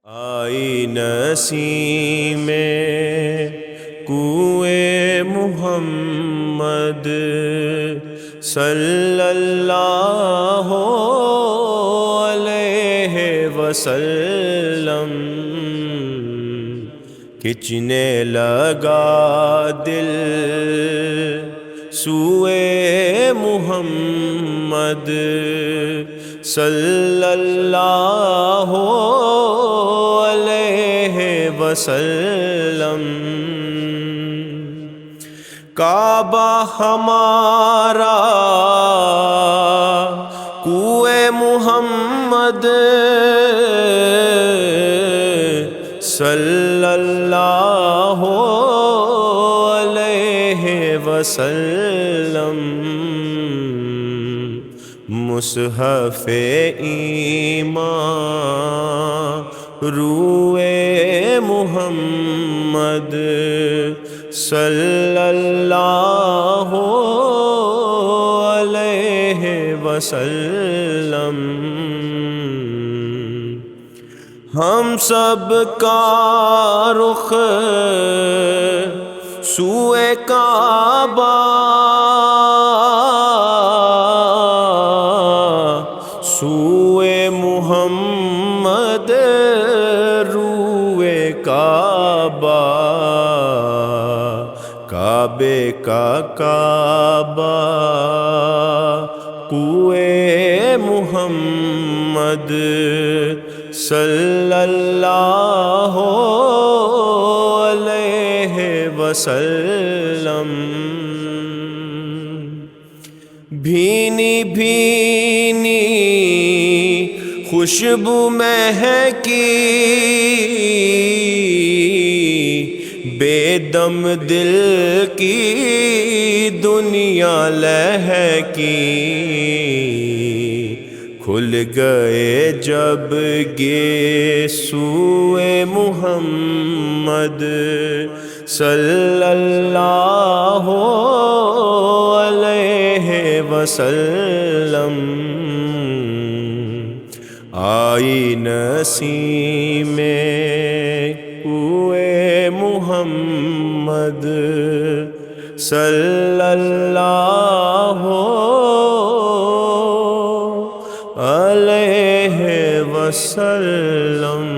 آئی نسیم کوئے محمد صلی اللہ علیہ وسلم، کھنچنے لگا دل سوئے محمد صلی اللہ علیہ وسلم۔ کعبہ ہمارا کوئے محمد صلی اللہ علیہ وسلم۔ مصحف ایمان روئے محمد صلی اللہ علیہ وسلم۔ ہم سب کا رخ سوئے کعبہ، سوئے محمد روئے کعبہ، کعبے کا کعبہ کوئے محمد صلی اللہ علیہ وسلم۔ بھینی بھینی خوشبو مہکی، بے دم دل کی دنیا لہکی، کھل گئے جب گیسوئے محمد صلی اللہ علیہ وسلم۔ آئی نسیم کوئے محمد صلی اللہ علیہ وسلم۔